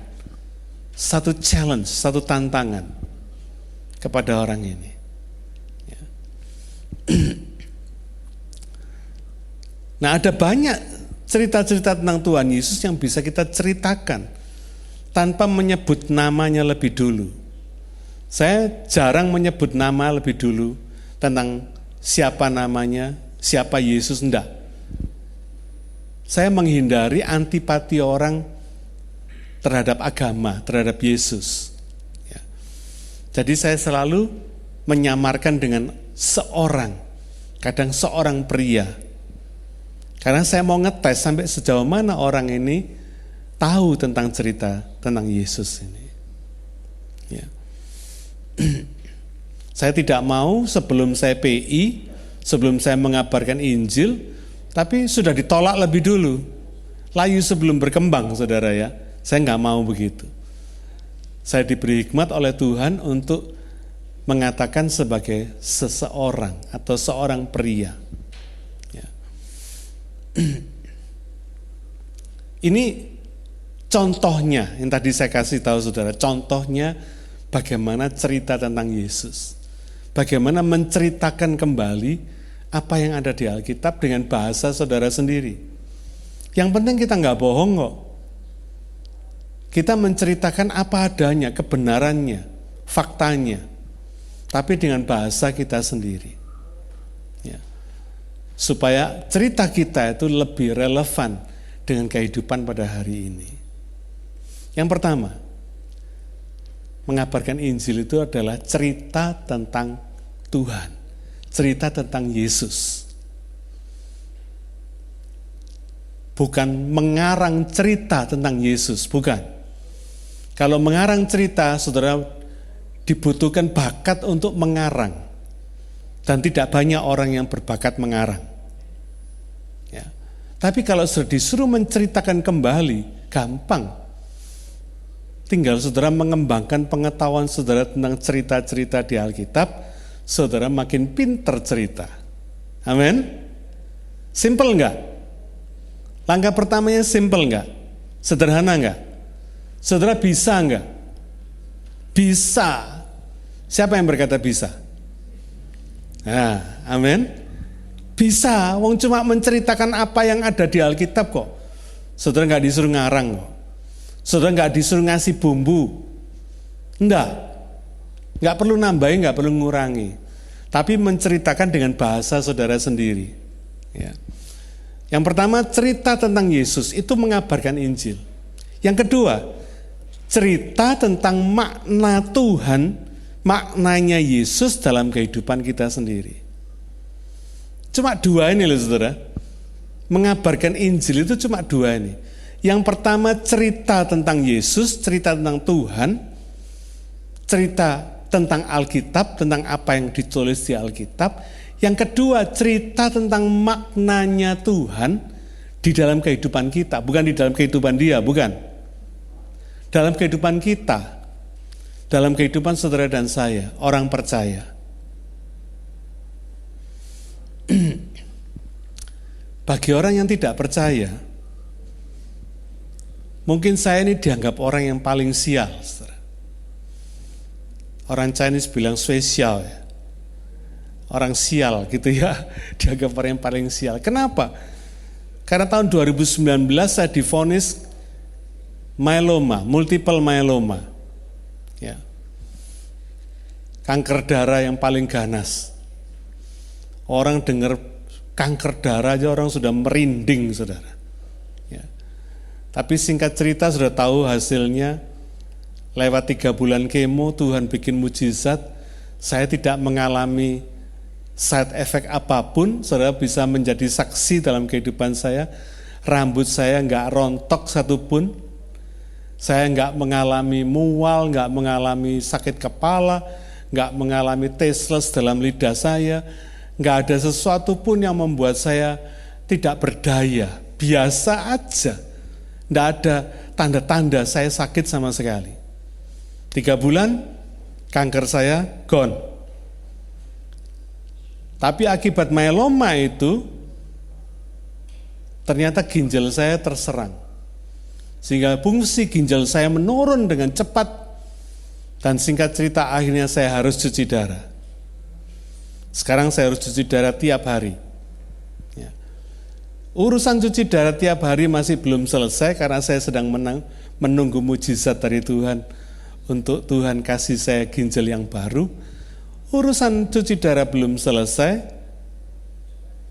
satu challenge, satu tantangan kepada orang ini. Ya. Nah, ada banyak cerita-cerita tentang Tuhan Yesus yang bisa kita ceritakan tanpa menyebut namanya lebih dulu. Saya jarang menyebut nama lebih dulu tentang siapa namanya, siapa Yesus, enggak. Saya menghindari antipati orang terhadap agama, terhadap Yesus. Ya. Jadi saya selalu menyamarkan dengan seorang, kadang seorang pria. Karena saya mau ngetes sampai sejauh mana orang ini tahu tentang cerita tentang Yesus ini. Ya. Saya tidak mau sebelum saya PI, sebelum saya mengabarkan Injil, tapi sudah ditolak lebih dulu. Layu sebelum berkembang, saudara ya. Saya nggak mau begitu. Saya diberi hikmat oleh Tuhan untuk mengatakan sebagai seseorang atau seorang pria. Ya. Ini contohnya yang tadi saya kasih tahu saudara. Contohnya bagaimana cerita tentang Yesus. Bagaimana menceritakan kembali apa yang ada di Alkitab dengan bahasa saudara sendiri. Yang penting kita nggak bohong kok. Kita menceritakan apa adanya, kebenarannya, faktanya, tapi dengan bahasa kita sendiri. Ya. Supaya cerita kita itu lebih relevan dengan kehidupan pada hari ini. Yang pertama, mengabarkan Injil itu adalah cerita tentang Tuhan, cerita tentang Yesus. Bukan mengarang cerita tentang Yesus, bukan. Kalau mengarang cerita, saudara, dibutuhkan bakat untuk mengarang. Dan tidak banyak orang yang berbakat mengarang. Ya. Tapi kalau sudah disuruh menceritakan kembali, gampang. Tinggal saudara mengembangkan pengetahuan saudara tentang cerita-cerita di Alkitab, saudara makin pinter cerita. Amin? Simple enggak? Langkah pertamanya simple enggak? Sederhana enggak? Saudara bisa enggak? Bisa. Siapa yang berkata bisa? Nah, amin. Bisa, wong cuma menceritakan apa yang ada di Alkitab kok. Saudara enggak disuruh ngarang kok. Saudara enggak disuruh ngasih bumbu. Enggak. Nggak perlu nambahin, nggak perlu ngurangi. Tapi menceritakan dengan bahasa saudara sendiri. Ya. Yang pertama, cerita tentang Yesus itu mengabarkan Injil. Yang kedua, cerita tentang makna Tuhan, maknanya Yesus dalam kehidupan kita sendiri. Cuma dua ini loh saudara. Mengabarkan Injil itu cuma dua ini. Yang pertama cerita tentang Yesus, cerita tentang Tuhan, cerita tentang Alkitab, tentang apa yang ditulis di Alkitab. Yang kedua cerita tentang maknanya Tuhan di dalam kehidupan kita, bukan di dalam kehidupan dia, bukan. Dalam kehidupan kita, dalam kehidupan saudara dan saya, orang percaya. Bagi orang yang tidak percaya, mungkin saya ini dianggap orang yang paling sial, saudara. Orang Chinese bilang spesial ya. Orang sial gitu ya, dianggap orang yang paling sial. Kenapa? Karena tahun 2019 saya divonis myeloma, multiple myeloma. Ya. Kanker darah yang paling ganas. Orang dengar kanker darah aja orang sudah merinding, saudara. Ya. Tapi singkat cerita sudah tahu hasilnya. Lewat 3 bulan kemo, Tuhan bikin mujizat. Saya tidak mengalami side effect apapun. Saudara bisa menjadi saksi dalam kehidupan saya. Rambut saya enggak rontok satupun. Saya enggak mengalami mual, enggak mengalami sakit kepala, enggak mengalami tasteless dalam lidah saya. Enggak ada sesuatu pun yang membuat saya tidak berdaya. Biasa aja. Enggak ada tanda-tanda saya sakit sama sekali. 3 bulan, kanker saya gone. Tapi akibat myeloma itu, ternyata ginjal saya terserang. Sehingga fungsi ginjal saya menurun dengan cepat. Dan singkat cerita akhirnya saya harus cuci darah. Sekarang saya harus cuci darah tiap hari. Ya. Urusan cuci darah tiap hari masih belum selesai karena saya sedang menunggu mujizat dari Tuhan. Untuk Tuhan kasih saya ginjal yang baru. Urusan cuci darah belum selesai,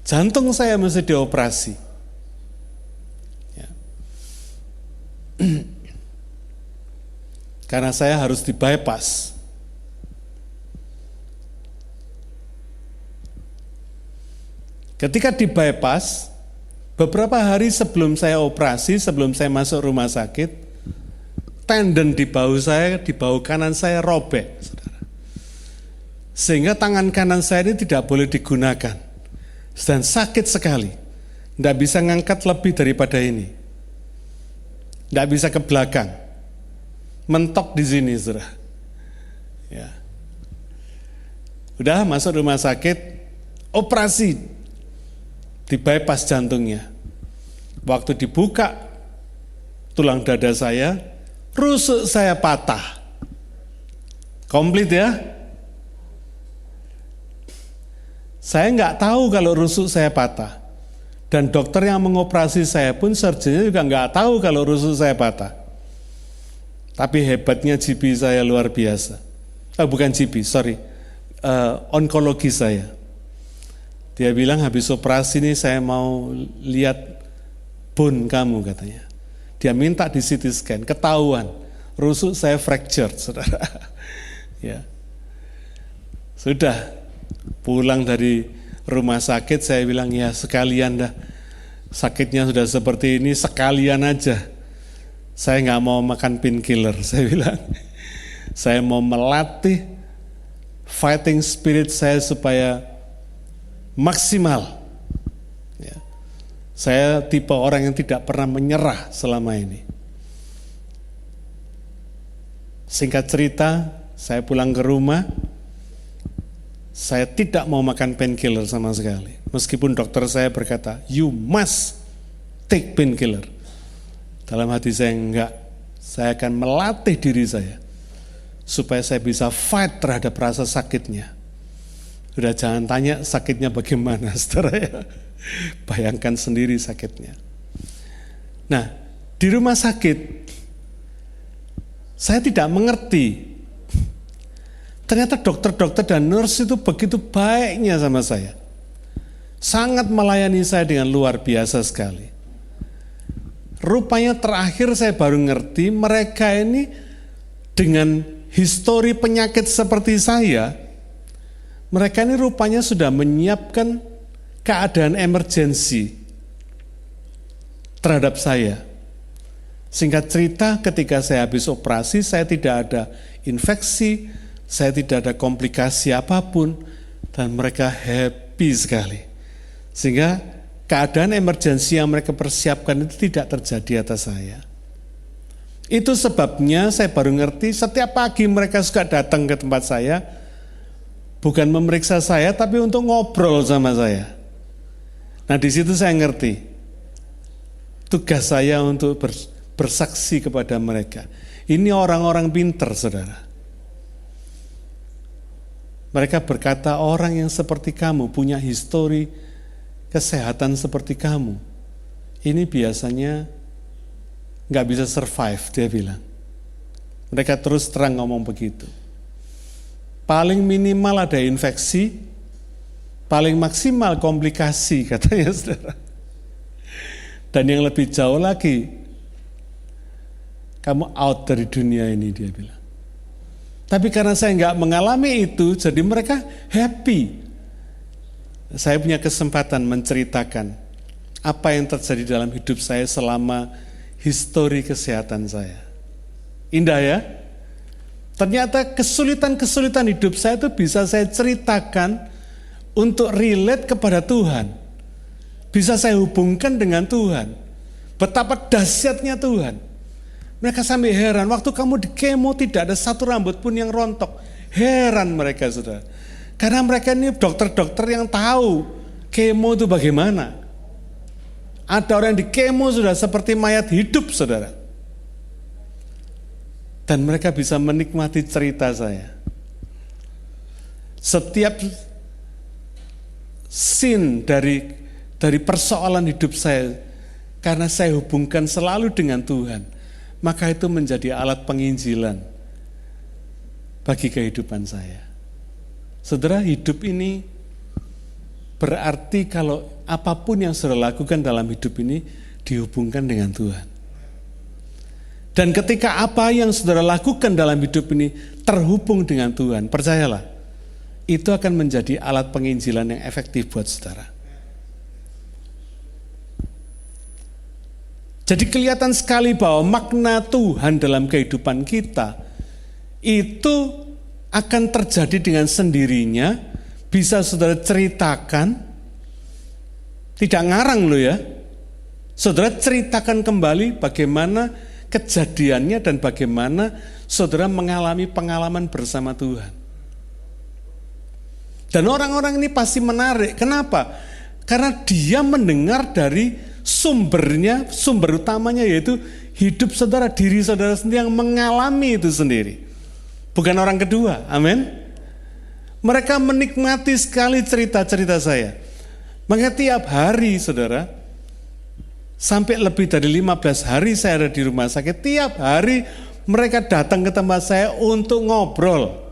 jantung saya mesti dioperasi. Ya. Karena saya harus di-bypass. Ketika di-bypass, beberapa hari sebelum saya operasi, sebelum saya masuk rumah sakit, tendon di bahu saya, di bahu kanan saya robek, saudara. Sehingga tangan kanan saya ini tidak boleh digunakan. Dan sakit sekali. Tidak bisa ngangkat lebih daripada ini. Tidak bisa ke belakang. Mentok di sini, saudara. Ya. Udah masuk rumah sakit, operasi, di bypass jantungnya. Waktu dibuka tulang dada saya, rusuk saya patah. Komplit ya. Saya nggak tahu kalau rusuk saya patah. Dan dokter yang mengoperasi saya pun, surgeonnya juga nggak tahu kalau rusuk saya patah. Tapi hebatnya GP saya luar biasa. Bukan GP, sorry. Onkologi saya. Dia bilang habis operasi ini saya mau lihat bone kamu katanya. Dia minta di CT scan, ketahuan rusuk saya fractured, saudara. Ya. Sudah pulang dari rumah sakit saya bilang ya sekalian dah, sakitnya sudah seperti ini sekalian aja. Saya nggak mau makan painkiller, saya bilang. Saya mau melatih fighting spirit saya supaya maksimal. Ya. Saya tipe orang yang tidak pernah menyerah selama ini. Singkat cerita, saya pulang ke rumah, saya tidak mau makan painkiller sama sekali. Meskipun dokter saya berkata, you must take painkiller. Dalam hati saya enggak, saya akan melatih diri saya supaya saya bisa fight terhadap rasa sakitnya. Udah jangan tanya sakitnya bagaimana, saudara ya. Bayangkan sendiri sakitnya. Nah, di rumah sakit, saya tidak mengerti Ternyata dokter-dokter dan nurse itu begitu baiknya sama saya. Sangat melayani saya dengan luar biasa sekali. Rupanya terakhir saya baru ngerti mereka ini dengan histori penyakit seperti saya, mereka ini rupanya sudah menyiapkan keadaan emergensi terhadap saya. Singkat cerita, ketika saya habis operasi, saya tidak ada infeksi, saya tidak ada komplikasi apapun, dan mereka happy sekali. Sehingga keadaan emergensi yang mereka persiapkan itu tidak terjadi atas saya. Itu sebabnya saya baru ngerti setiap pagi mereka suka datang ke tempat saya, bukan memeriksa saya, tapi untuk ngobrol sama saya. Nah di situ saya ngerti, tugas saya untuk bersaksi kepada mereka. Ini orang-orang pintar, saudara. Mereka berkata, orang yang seperti kamu, punya histori kesehatan seperti kamu, ini biasanya nggak bisa survive, dia bilang. Mereka terus terang ngomong begitu. Paling minimal ada infeksi, paling maksimal komplikasi, katanya saudara. Dan yang lebih jauh lagi, kamu out dari dunia ini, dia bilang. Tapi karena saya nggak mengalami itu, jadi mereka happy. Saya punya kesempatan menceritakan apa yang terjadi dalam hidup saya selama histori kesehatan saya. Indah ya? Ternyata kesulitan-kesulitan hidup saya itu bisa saya ceritakan untuk relate kepada Tuhan. Bisa saya hubungkan dengan Tuhan. Betapa dahsyatnya Tuhan. Mereka sampai heran, waktu kamu di kemo tidak ada satu rambut pun yang rontok. Heran mereka, saudara. Karena mereka ini dokter-dokter yang tahu kemo itu bagaimana. Ada orang yang di kemo sudah seperti mayat hidup, saudara. Dan mereka bisa menikmati cerita saya. Setiap scene dari persoalan hidup saya, karena saya hubungkan selalu dengan Tuhan, maka itu menjadi alat penginjilan bagi kehidupan saya. Saudara, hidup ini berarti kalau apapun yang saudara lakukan dalam hidup ini dihubungkan dengan Tuhan. Dan ketika apa yang saudara lakukan dalam hidup ini terhubung dengan Tuhan, percayalah, itu akan menjadi alat penginjilan yang efektif buat saudara. Jadi kelihatan sekali bahwa makna Tuhan dalam kehidupan kita itu akan terjadi dengan sendirinya, bisa saudara ceritakan, tidak ngarang loh ya. Saudara ceritakan kembali bagaimana kejadiannya dan bagaimana saudara mengalami pengalaman bersama Tuhan. Dan orang-orang ini pasti menarik. Kenapa? Karena dia mendengar dari sumber utamanya yaitu hidup saudara, diri saudara sendiri yang mengalami itu sendiri. Bukan orang kedua, amin. Mereka menikmati sekali cerita-cerita saya. Makanya tiap hari saudara, sampai lebih dari 15 hari saya ada di rumah sakit, tiap hari mereka datang ke tempat saya untuk ngobrol.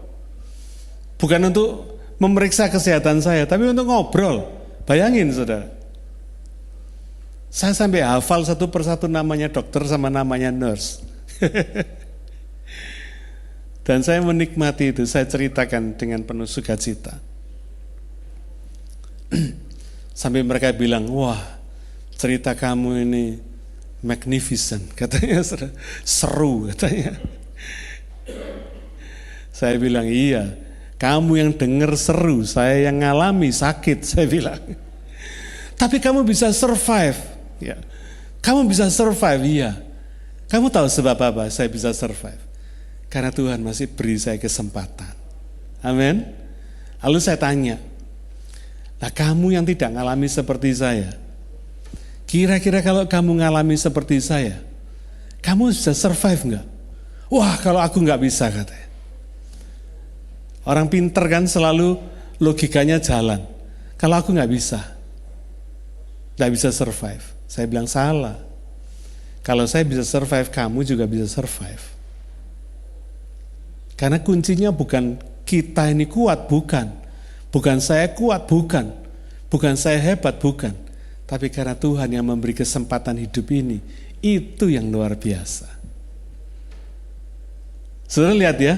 Bukan untuk memeriksa kesehatan saya, tapi untuk ngobrol. Bayangin saudara. Saya sampai hafal satu persatu namanya dokter sama namanya nurse. Dan saya menikmati itu, saya ceritakan dengan penuh sukacita. Sampai mereka bilang, wah cerita kamu ini magnificent, katanya seru katanya. Saya bilang, iya, kamu yang dengar seru, saya yang ngalami sakit, saya bilang. Tapi kamu bisa survive. Ya, kamu bisa survive, iya. Kamu tahu sebab apa saya bisa survive? Karena Tuhan masih beri saya kesempatan. Amin. Lalu saya tanya, nah kamu yang tidak ngalami seperti saya, kira-kira kalau kamu ngalami seperti saya, kamu bisa survive enggak? Wah, kalau aku enggak bisa, katanya. Orang pinter kan selalu logikanya jalan. Kalau aku enggak bisa survive. Saya bilang salah. Kalau saya bisa survive, kamu juga bisa survive. Karena kuncinya bukan kita ini kuat, bukan. Bukan saya kuat, bukan. Bukan saya hebat, bukan. Tapi karena Tuhan yang memberi kesempatan hidup ini, itu yang luar biasa. Saudara lihat ya,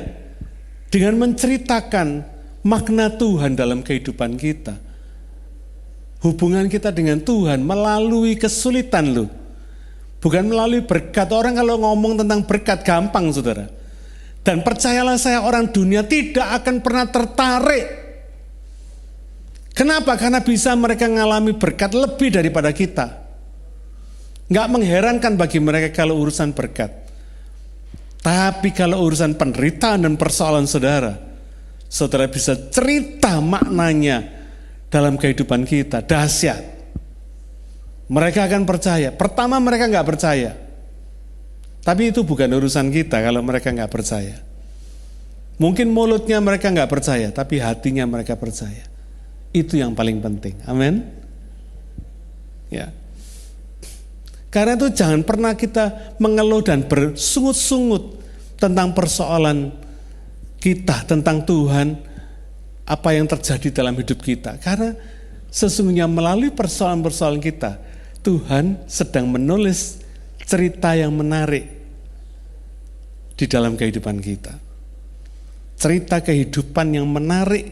dengan menceritakan makna Tuhan dalam kehidupan kita, hubungan kita dengan Tuhan melalui kesulitan loh. Bukan melalui berkat. Orang kalau ngomong tentang berkat gampang saudara. Dan percayalah saya, orang dunia tidak akan pernah tertarik. Kenapa? Karena bisa mereka mengalami berkat lebih daripada kita. Nggak mengherankan bagi mereka kalau urusan berkat. Tapi kalau urusan penderitaan dan persoalan saudara, saudara bisa cerita maknanya dalam kehidupan kita, dahsyat. Mereka akan percaya. Pertama mereka nggak percaya. Tapi itu bukan urusan kita kalau mereka nggak percaya. Mungkin mulutnya mereka nggak percaya, tapi hatinya mereka percaya. Itu yang paling penting. Amin. Ya. Karena itu jangan pernah kita mengeluh dan bersungut-sungut tentang persoalan kita, tentang Tuhan, apa yang terjadi dalam hidup kita. Karena sesungguhnya melalui persoalan-persoalan kita, Tuhan sedang menulis cerita yang menarik di dalam kehidupan kita. Cerita kehidupan yang menarik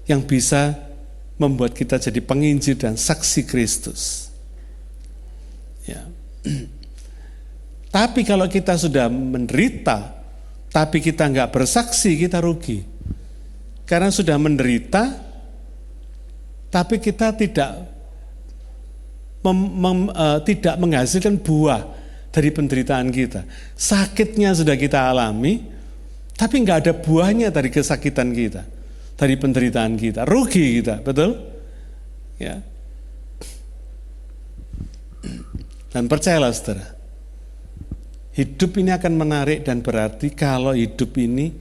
yang bisa membuat kita jadi penginjil dan saksi Kristus. Ya. Tapi kalau kita sudah menderita, tapi kita nggak bersaksi, kita rugi. Karena sudah menderita, tapi kita tidak menghasilkan buah dari penderitaan kita. Sakitnya sudah kita alami, tapi nggak ada buahnya dari kesakitan kita, dari penderitaan kita. Rugi kita, betul? Ya. Dan percayalah saudara, hidup ini akan menarik dan berarti kalau hidup ini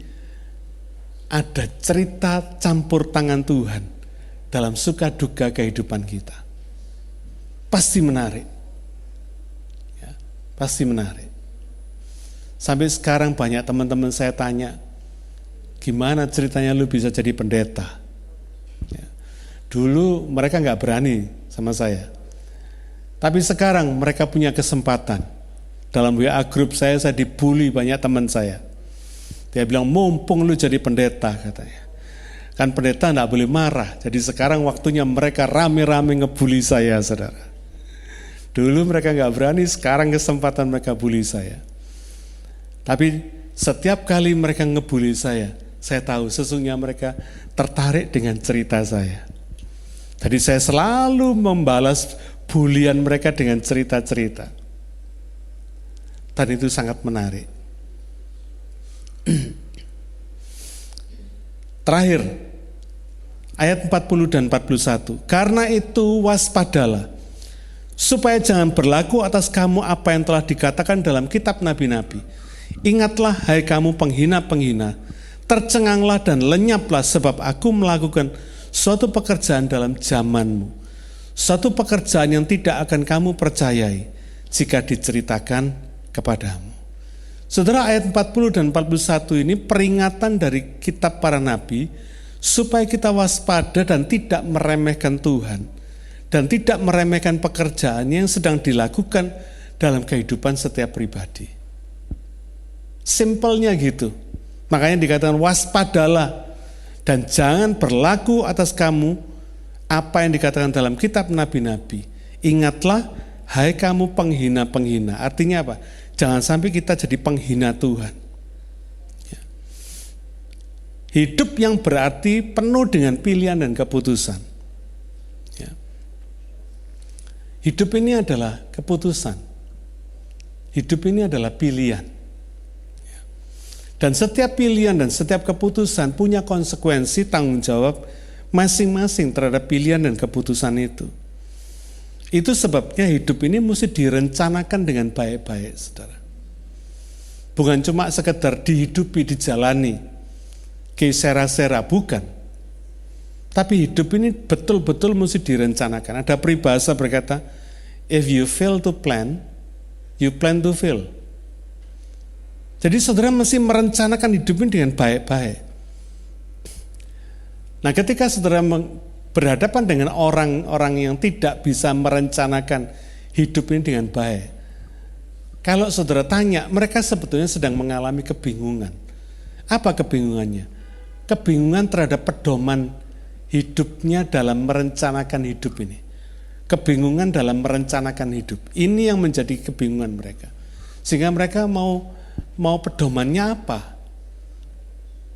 ada cerita campur tangan Tuhan dalam suka duka kehidupan kita. Pasti menarik. Ya, pasti menarik. Sampai sekarang banyak teman-teman saya tanya, gimana ceritanya lu bisa jadi pendeta? Ya. Dulu mereka nggak berani sama saya. Tapi sekarang mereka punya kesempatan. Dalam WA grup saya dibully banyak teman saya. Dia bilang, mumpung lu jadi pendeta katanya. Kan pendeta nggak boleh marah. Jadi sekarang waktunya mereka rame-rame ngebully saya, saudara. Dulu mereka nggak berani, sekarang kesempatan mereka bully saya. Tapi setiap kali mereka ngebully saya tahu sesungguhnya mereka tertarik dengan cerita saya. Jadi saya selalu membalas bulian mereka dengan cerita-cerita. Dan itu sangat menarik. Terakhir, ayat 40 dan 41. Karena itu waspadalah, supaya jangan berlaku atas kamu apa yang telah dikatakan dalam kitab nabi-nabi. Ingatlah hai kamu penghina-penghina, tercenganglah dan lenyaplah sebab aku melakukan suatu pekerjaan dalam zamanmu. Suatu pekerjaan yang tidak akan kamu percayai jika diceritakan kepadamu. Saudara, ayat 40 dan 41 ini peringatan dari kitab para nabi supaya kita waspada dan tidak meremehkan Tuhan dan tidak meremehkan pekerjaan yang sedang dilakukan dalam kehidupan setiap pribadi. Simpelnya gitu. Makanya dikatakan waspadalah dan jangan berlaku atas kamu apa yang dikatakan dalam kitab nabi-nabi. Ingatlah hai kamu penghina-penghina. Artinya apa? Jangan sampai kita jadi penghina Tuhan. Ya. Hidup yang berarti penuh dengan pilihan dan keputusan. Ya. Hidup ini adalah keputusan. Hidup ini adalah pilihan. Ya. Dan setiap pilihan dan setiap keputusan punya konsekuensi tanggung jawab masing-masing terhadap pilihan dan keputusan itu. Itu sebabnya hidup ini mesti direncanakan dengan baik-baik, saudara. Bukan cuma sekedar dihidupi, dijalani, kesera-sera, bukan. Tapi hidup ini betul-betul mesti direncanakan. Ada peribahasa berkata, if you fail to plan, you plan to fail. Jadi saudara mesti merencanakan hidup ini dengan baik-baik. Nah, ketika saudara berhadapan dengan orang-orang yang tidak bisa merencanakan hidup ini dengan baik, kalau saudara tanya, mereka sebetulnya sedang mengalami kebingungan. Apa kebingungannya? Kebingungan terhadap pedoman hidupnya dalam merencanakan hidup ini. Kebingungan dalam merencanakan hidup. Ini yang menjadi kebingungan mereka. Sehingga mereka mau pedomannya apa?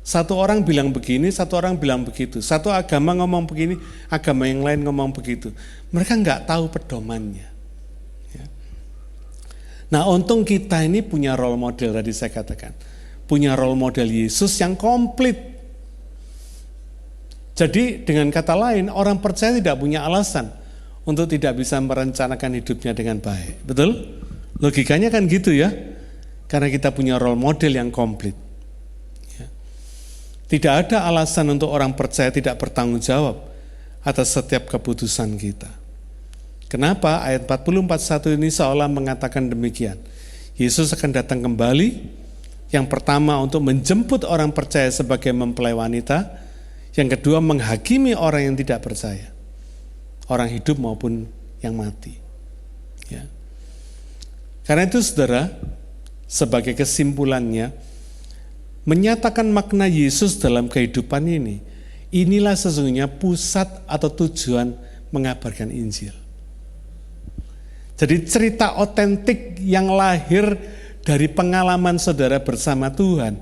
Satu orang bilang begini, satu orang bilang begitu. Satu agama ngomong begini, agama yang lain ngomong begitu. Mereka nggak tahu pedomannya. Nah, untung kita ini punya role model, tadi saya katakan. Punya role model Yesus yang komplit. Jadi dengan kata lain, orang percaya tidak punya alasan untuk tidak bisa merencanakan hidupnya dengan baik. Betul? Logikanya kan gitu ya. Karena kita punya role model yang komplit. Tidak ada alasan untuk orang percaya tidak bertanggung jawab atas setiap keputusan kita. Kenapa? Ayat 44:1 ini seolah mengatakan demikian. Yesus akan datang kembali, yang pertama untuk menjemput orang percaya sebagai mempelai wanita, yang kedua menghakimi orang yang tidak percaya, orang hidup maupun yang mati. Ya. Karena itu saudara, sebagai kesimpulannya, menyatakan makna Yesus dalam kehidupan ini, inilah sesungguhnya pusat atau tujuan mengabarkan Injil. Jadi cerita otentik yang lahir dari pengalaman saudara bersama Tuhan,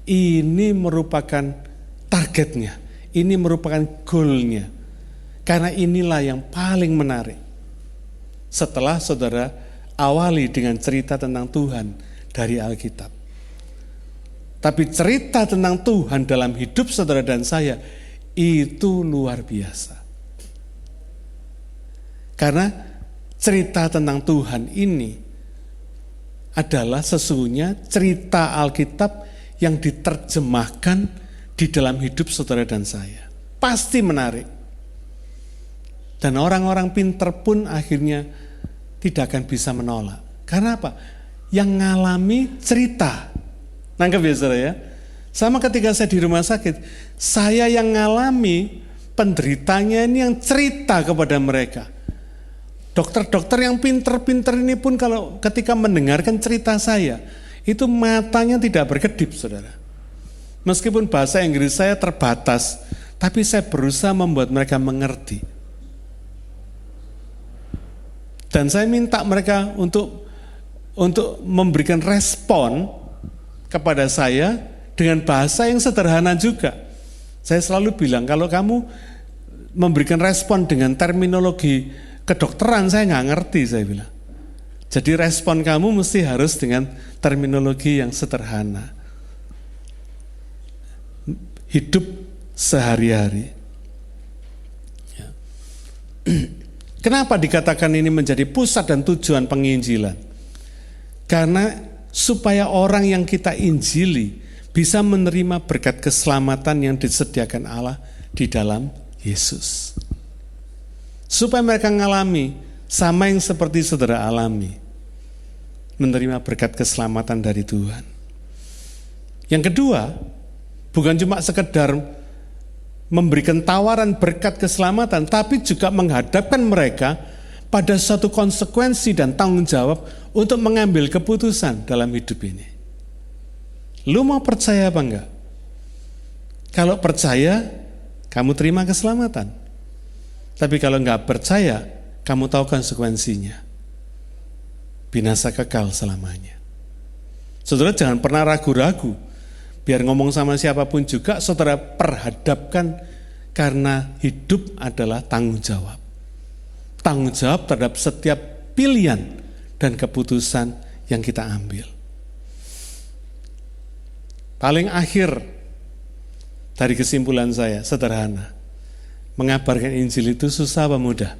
ini merupakan targetnya, ini merupakan goalnya. Karena inilah yang paling menarik. Setelah saudara awali dengan cerita tentang Tuhan dari Alkitab. Tapi cerita tentang Tuhan dalam hidup saudara dan saya, itu luar biasa. Karena cerita tentang Tuhan ini adalah sesungguhnya cerita Alkitab yang diterjemahkan di dalam hidup saudara dan saya. Pasti menarik. Dan orang-orang pinter pun akhirnya tidak akan bisa menolak. Karena apa? Yang ngalami cerita. Nangkep ya saudara ya? Sama ketika saya di rumah sakit, saya yang ngalami penderitanya ini yang cerita kepada mereka. Dokter-dokter yang pinter-pinter ini pun kalau ketika mendengarkan cerita saya, itu matanya tidak berkedip, saudara. Meskipun bahasa Inggris saya terbatas, tapi saya berusaha membuat mereka mengerti. Dan saya minta mereka untuk memberikan respon kepada saya dengan bahasa yang sederhana juga. Saya selalu bilang, kalau kamu memberikan respon dengan terminologi kedokteran, saya nggak ngerti, saya bilang. Jadi respon kamu mesti harus dengan terminologi yang sederhana. Hidup sehari-hari. Ya. Kenapa dikatakan ini menjadi pusat dan tujuan penginjilan? Karena supaya orang yang kita injili bisa menerima berkat keselamatan yang disediakan Allah di dalam Yesus. Supaya mereka mengalami sama yang seperti saudara alami, menerima berkat keselamatan dari Tuhan. Yang kedua, bukan cuma sekedar memberikan tawaran berkat keselamatan, tapi juga menghadapkan mereka pada suatu konsekuensi dan tanggung jawab untuk mengambil keputusan dalam hidup ini. Lu mau percaya apa enggak? Kalau percaya, kamu terima keselamatan. Tapi kalau enggak percaya, kamu tahu konsekuensinya. Binasa kekal selamanya. Saudara jangan pernah ragu-ragu. Biar ngomong sama siapapun juga, saudara perhadapkan karena hidup adalah tanggung jawab. Tanggung jawab terhadap setiap pilihan dan keputusan yang kita ambil. Paling akhir dari kesimpulan saya, sederhana. Mengabarkan Injil itu susah apa mudah?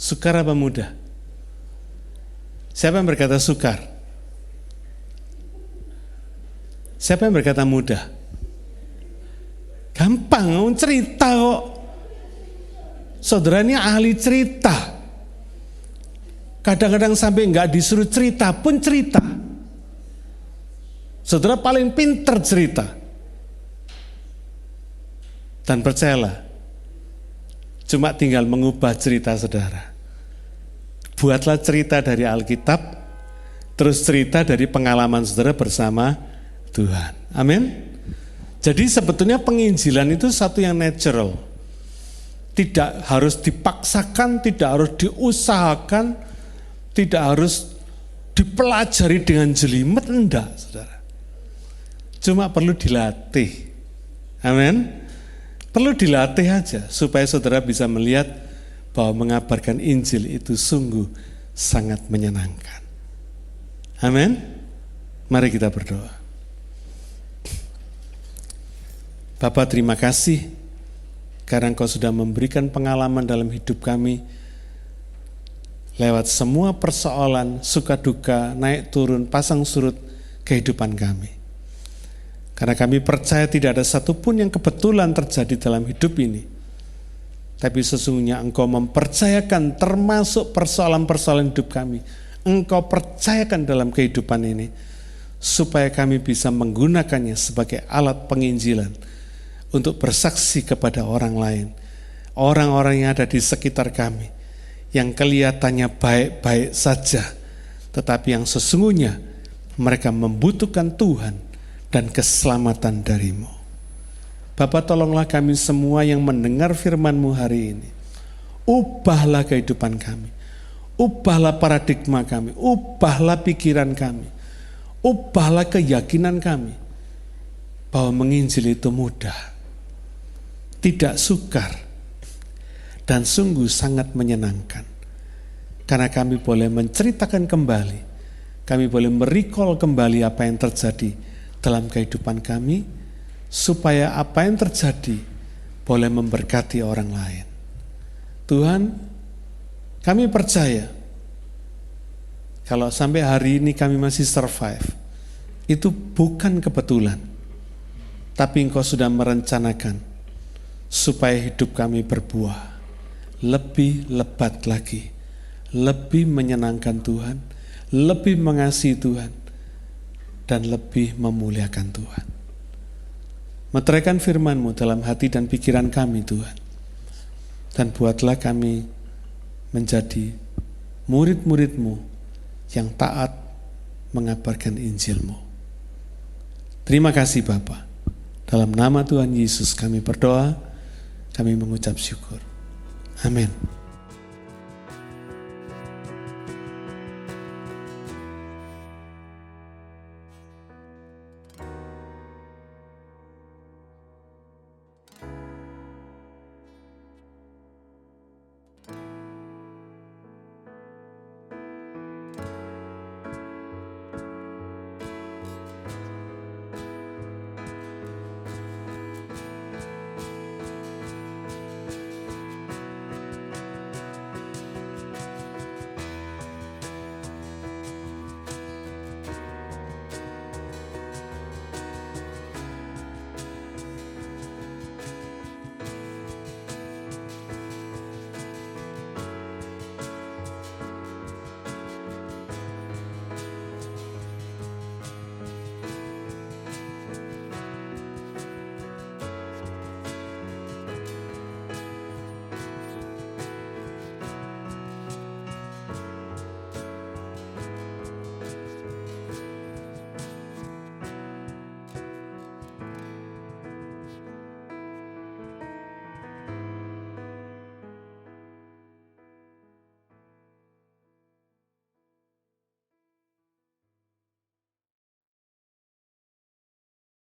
Sukar apa mudah? Siapa yang berkata sukar? Siapa yang berkata mudah? Gampang, cerita kok. Saudara ini ahli cerita. Kadang-kadang sampai enggak disuruh cerita pun cerita. Saudara paling pinter cerita. Dan percayalah, cuma tinggal mengubah cerita saudara. Buatlah cerita dari Alkitab, terus cerita dari pengalaman saudara bersama Tuhan. Amin. Jadi sebetulnya penginjilan itu satu yang natural. Tidak harus dipaksakan, tidak harus diusahakan, tidak harus dipelajari dengan jelimet, enggak saudara. Cuma perlu dilatih. Amin. Perlu dilatih aja supaya saudara bisa melihat bahwa mengabarkan Injil itu sungguh sangat menyenangkan. Amin. Mari kita berdoa. Bapa, terima kasih karena Engkau sudah memberikan pengalaman dalam hidup kami lewat semua persoalan, suka duka, naik turun, pasang surut kehidupan kami. Karena kami percaya tidak ada satupun yang kebetulan terjadi dalam hidup ini. Tapi sesungguhnya Engkau mempercayakan termasuk persoalan-persoalan hidup kami. Engkau percayakan dalam kehidupan ini supaya kami bisa menggunakannya sebagai alat penginjilan untuk bersaksi kepada orang lain. Orang-orang yang ada di sekitar kami yang kelihatannya baik-baik saja, tetapi yang sesungguhnya mereka membutuhkan Tuhan dan keselamatan dari-Mu. Bapa, tolonglah kami semua yang mendengar firman-Mu hari ini. Ubahlah kehidupan kami. Ubahlah paradigma kami. Ubahlah pikiran kami. Ubahlah keyakinan kami. Bahwa menginjil itu mudah. Tidak sukar. Dan sungguh sangat menyenangkan. Karena kami boleh menceritakan kembali. Kami boleh merecall kembali apa yang terjadi dalam kehidupan kami. Supaya apa yang terjadi boleh memberkati orang lain. Tuhan, kami percaya kalau sampai hari ini kami masih survive, itu bukan kebetulan, tapi Engkau sudah merencanakan supaya hidup kami berbuah lebih lebat lagi, lebih menyenangkan Tuhan, lebih mengasihi Tuhan, dan lebih memuliakan Tuhan. Meteraikan firman-Mu dalam hati dan pikiran kami Tuhan. Dan buatlah kami menjadi murid-murid-Mu yang taat mengabarkan Injil-Mu. Terima kasih Bapa. Dalam nama Tuhan Yesus kami berdoa, kami mengucap syukur. Amin.